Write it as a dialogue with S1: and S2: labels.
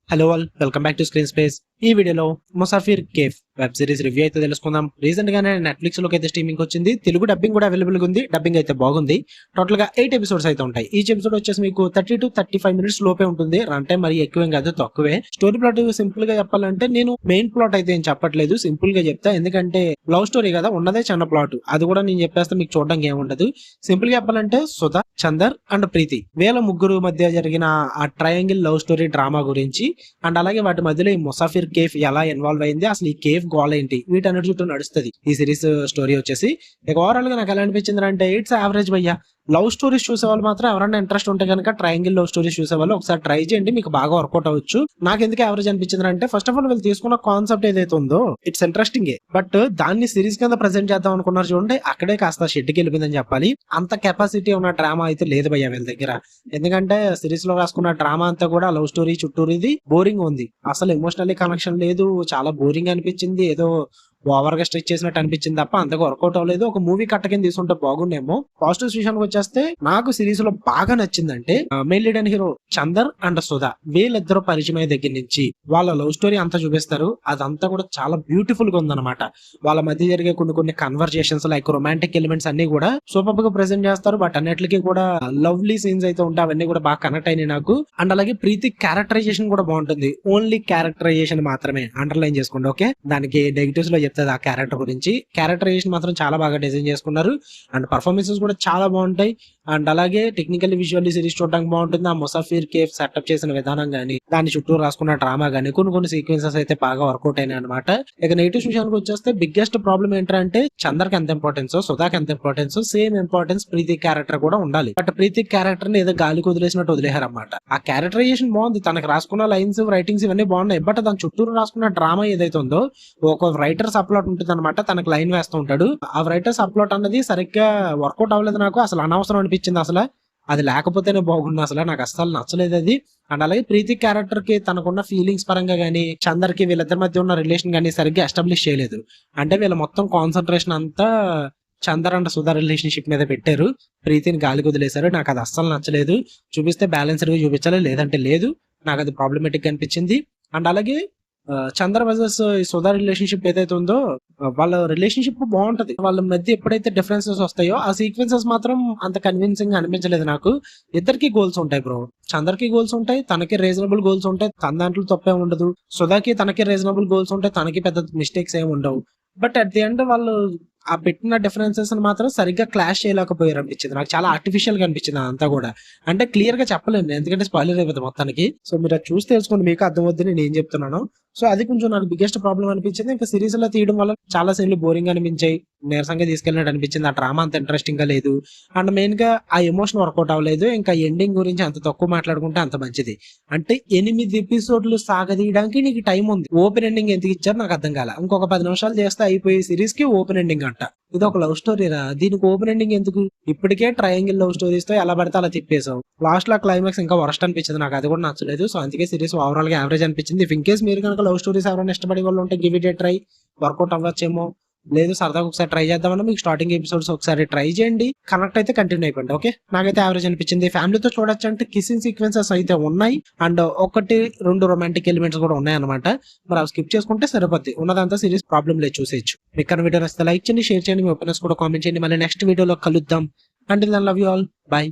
S1: Hello all, welcome back to screen space. ఈ వీడియోలో Musafir cafe web series review అయితే తెలుసుకుందాం. రీసెంట్ గానే నెట్ఫ్లిక్స్ లోకి అయితే స్ట్రీమింగ్ వచ్చింది. తెలుగు డబ్బింగ్ కూడా అవైలబుల్ ఉంది. డబ్బింగ్ అయితే బాగుంది. టోటల్ గా 8 ఎపిసోడ్స్ అయితే ఉంటాయి. ఈచ్ ఎపిసోడ్ వచ్చేసి మీకు 30 to 35 మినిట్స్ లోపే ఉంటుంది. రన్ టైం మరి ఎక్కువేం కాదు, తక్కువే. స్టోరీ ప్లాట్ సింపుల్ గా చెప్పాలంటే నేను మెయిన్ ప్లాట్ అయితే ఏం చెప్పట్లేదు, సింపుల్ గా చెప్తా. ఎందుకంటే లవ్ స్టోరీ కదా, ఉన్నదే చిన్న ప్లాట్. అది కూడా నేను చెప్పేస్తే మీకు చూడడానికి ఏముండదు. సింపుల్ గా చెప్పాలంటే సుధా, చందర్ అండ్ ప్రీతి వీళ్ళ ముగ్గురు మధ్య జరిగిన ఆ ట్రయాంగిల్ లవ్ స్టోరీ డ్రామా గురించి, అండ్ అలాగే వాటి మధ్యలో ఈ ముసాఫిర్ కేఫ్ ఎలా ఇన్వాల్వ్ అయింది, అసలు ఈ కేఫ్ గోల్ ఏంటి, వీటన్నిటి చుట్టూ నడుస్తుంది ఈ సిరీస్ స్టోరీ వచ్చేసి. ఇక ఓవరాల్ గా నాకు ఎలా అనిపించింది అంటే ఇట్స్ యావరేజ్ భయ్యా. లవ్ స్టోరీస్ చూసే వాళ్ళు మాత్రం ఎవరైనా ఇంట్రెస్ట్ ఉంటే కనుక ట్రయాంగిల్ లవ్ స్టోరీస్ చూసే వాళ్ళు ఒకసారి ట్రై చేయండి, మీకు బాగా వర్కౌట్ అవ్వచ్చు. నాకు ఎందుకు యావరేజ్ అనిపించింది అంటే ఫస్ట్ ఆఫ్ ఆల్ వీళ్ళు తీసుకున్న కాన్సెప్ట్ ఏదైతే ఉందో ఇట్స్ ఇంట్రెస్టింగ్, బట్ దాన్ని సిరీస్ కింద ప్రెజెంట్ చేద్దాం అనుకున్నారు చూడండి, అక్కడే కాస్త షెడ్కి వెళ్ళిపోయిందని చెప్పాలి. అంత కెపాసిటీ ఉన్న డ్రామా అయితే లేదు భయ్యా వీళ్ళ దగ్గర. ఎందుకంటే సిరీస్ లో రాసుకున్న డ్రామా అంతా కూడా లవ్ స్టోరీ చుట్టూరు ఇది బోరింగ్ ఉంది. అసలు ఎమోషనల్లీ కనెక్షన్ లేదు, చాలా బోరింగ్ అనిపించింది. ఏదో ఓవర్ గా స్ట్రెచ్ చేసినట్టు అనిపించింది తప్ప అంతగా వర్కౌట్ అవ్వలేదు. ఒక మూవీ కట్ట కింద తీసుకుంటే బాగుండేమో. పాజిటివ్స్ విషయానికి వచ్చేస్తే నాకు సిరీస్ లో బాగా నచ్చిందంటే main lead and hero Chandar and Sudha వీళ్ళిద్దరూ పరిచయం అయ్యే దగ్గర నుంచి వాళ్ళ లవ్ స్టోరీ అంతా చూపిస్తారు. అదంతా కూడా చాలా బ్యూటిఫుల్ గా ఉందన్నమాట. వాళ్ళ మధ్య జరిగే కొన్ని కన్వర్జేషన్స్ లైక్ రొమాంటిక్ ఎలిమెంట్స్ అన్ని కూడా సూపర్ గా ప్రెజెంట్ చేస్తారు. బట్ అన్నిటికీ కూడా లవ్లీ సీన్స్ అయితే ఉంటాయి, అవన్నీ కూడా బాగా కనెక్ట్ అయినాయి నాకు. అండ్ అలాగే ప్రీతి క్యారెక్టరైజేషన్ కూడా బాగుంటుంది. ఓన్లీ క్యారెక్టరైజేషన్ మాత్రమే అండర్లైన్ చేసుకోండి, ఓకే. దానికి నెగిటివ్స్ లో చెప్తుంది ఆ క్యారెక్టర్ గురించి. క్యారెక్టరైజేషన్ మాత్రం చాలా బాగా డిజైన్ చేసుకున్నారు. అండ్ పర్ఫార్మెన్సెస్ కూడా చాలా బాగుంటాయి. అండ్ అలాగే టెక్నికల్లీ విజువల్లీ సిరీస్ చూడడానికి బాగుంటుంది. ఆ ముసాఫిర్ కేఫ్ సెటప్ చేసిన విధానం గానీ, దాని చుట్టూ రాసుకున్న డ్రామా గానీ, కొన్ని సీక్వెన్సెస్ అయితే బాగా వర్కౌట్ అయినాయి అనమాట. ఇక నెగిటివ్స్ విషయానికి వచ్చేస్తే బిగ్గెస్ట్ ప్రాబ్లం ఏంటంటే చందర్కి ఎంత ఇంపార్టెన్స్, సుధాకి ఎంత ఇంపార్టెన్స్, సేమ్ ఇంపార్టెన్స్ ప్రీతి క్యారెక్టర్ కూడా ఉండాలి. బట్ ప్రీతి క్యారెక్టర్ ని ఏదో గాలికి వదిలేసినట్టు వదిలేహారన్నమాట. ఆ క్యారెక్టరైజేషన్ బాగుంది, తనకు రాసుకున్న లైన్స్ రైటింగ్స్ ఇవన్నీ బాగున్నాయి. బట్ దాని చుట్టూరు రాసుకున్న డ్రామా ఏదైతే ఉందో, ఒక రైటర్ సప్లాట్ ఉంటుంది అనమాట, తనకు లైన్ వేస్తూ ఉంటాడు. ఆ రైటర్ సప్లాట్ అన్నది సరిగ్గా వర్కౌట్ అవ్వలేదు. నాకు అసలు అనవసరం అనిపించింది. అసలు అది లేకపోతేనే బాగుంది. అసలు నాకు అస్సలు నచ్చలేదు అది. అండ్ అలాగే ప్రీతి క్యారెక్టర్ కి తనకున్న ఫీలింగ్స్ పరంగా గానీ, చందర్ కి వీళ్ళిద్దరి మధ్య ఉన్న రిలేషన్ గానీ సరిగ్గా ఎస్టాబ్లిష్ చేయలేదు. అంటే వీళ్ళ మొత్తం కాన్సన్ట్రేషన్ అంతా చందర్ అండ్ సుధా రిలేషన్షిప్ మీద పెట్టారు. ప్రీతిని గాలికి వదిలేశారు. నాకు అది అస్సలు నచ్చలేదు. చూపిస్తే బ్యాలెన్స్డ్ గా చూపించాలి, లేదంటే లేదు. నాకు అది ప్రాబ్లమేటిక్ అనిపించింది. అండ్ అలాగే చంద్ర వర్సెస్ సుధా రిలేషన్షిప్ ఏదైతే ఉందో, వాళ్ళ రిలేషన్షిప్ బాగుంటది. వాళ్ళ మధ్య ఎప్పుడైతే డిఫరెన్సెస్ వస్తాయో ఆ సీక్వెన్సెస్ మాత్రం అంత కన్విన్సింగ్ అనిపించలేదు నాకు. ఇద్దరికి గోల్స్ ఉంటాయి బ్రో. చందర్కి గోల్స్ ఉంటాయి, తనకి రీజనబుల్ గోల్స్ ఉంటాయి, తన దాంట్లో తప్పే ఉండదు. సుధాకి తనకి రీజనబుల్ గోల్స్ ఉంటాయి, తనకి పెద్ద మిస్టేక్స్ ఏమి ఉండవు. బట్ అట్ ది ఎండ్ వాళ్ళు ఆ పెట్టిన డిఫరెన్సెస్ మాత్రం సరిగ్గా క్లాష్ చేయలేకపోయారు అనిపించింది. నాకు చాలా ఆర్టిఫిషియల్ గా అనిపించింది అంతా కూడా. అంటే క్లియర్ గా చెప్పలేను ఎందుకంటే స్పాయిలర్ అయిపోతుంది మొత్తానికి. సో మీరు అది చూసి తెలుసుకోండి, మీకు అర్థమవుద్ది నేను ఏం చెప్తున్నాను. సో అది కొంచెం నాకు బిగ్గెస్ట్ ప్రాబ్లం అనిపించింది. ఇంకా సిరీస్ లో తీయడం వల్ల చాలా సీన్లు బోరింగ్ అనిపించాయి, నీరసంగా తీసుకెళ్ళినట్టు అనిపించింది. ఆ డ్రామా అంత ఇంట్రెస్టింగ్ గా లేదు. అండ్ మెయిన్ గా ఆ ఎమోషన్ వర్కౌట్ అవ్వలేదు. ఇంకా ఎండింగ్ గురించి అంత తక్కువ మాట్లాడుకుంటే అంత మంచిది. అంటే 8 ఎపిసోడ్లు సాగదీయడానికి నీకు టైం ఉంది. ఓపెన్ ఎండింగ్ ఎందుకు ఇచ్చారు నాకు అర్థం కాల. ఇంకొక 10 నిమిషాలు చేస్తే అయిపోయే సిరీస్ కి ఓపెన్ ఎండింగ్ అంట. ఇది ఒక లవ్ స్టోరీ రా, దీనికి ఓపెన్ ఎండింగ్ ఎందుకు? ఇప్పటికే ట్రయాంగిల్ లవ్ స్టోరీస్ తో ఎలా పడితే అలా తిప్పేసావు. లాస్ట్ లో క్లైమాక్స్ ఇంకా వరస్ట్ అనిపించింది. నాకు అది కూడా నచ్చలేదు. సో అందుకే సిరీస్ ఓవరాల్ గా యావరేజ్ అనిపించింది. ఇఫ్ ఇన్ కేస్ మీరు కనుక లవ్ స్టోరీస్ ఎవరైనా ఇష్టపడే వాళ్ళు ఉంటే give it a try. Workout అవ్వచ్చేమో, లేదు సరదాగా ఒకసారి ట్రై చేద్దామన్నా మీకు స్టార్టింగ్ ఎపిసోడ్స్ ఒకసారి ట్రై చేయండి. కనెక్ట్ అయితే కంటిన్యూ అయిపోయింది, ఓకే. నాకైతే యావరేజ్ అనిపించింది. ఫ్యామిలీతో చూడొచ్చు అంటే కిస్సింగ్ సీక్వెన్సెస్ అయితే ఉన్నాయి. అండ్ 1-2 రొమాంటిక్ ఎలిమెంట్స్ కూడా ఉన్నాయి అనమాట. మరి అవి స్కిప్ చేసుకుంటే సరిపోద్ది. ఉన్నదంతా సిరీస్ ప్రాబ్లం లేదు, చూసేయచ్చు. మీకు వీడియో నచ్చితే లైక్ చేయండి, షేర్ చేయండి, మీ ఒపీనియన్స్ కూడా కామెంట్ చేయండి. మళ్ళీ నెక్స్ట్ వీడియోలో కలుద్దాం. Until then love you all, by.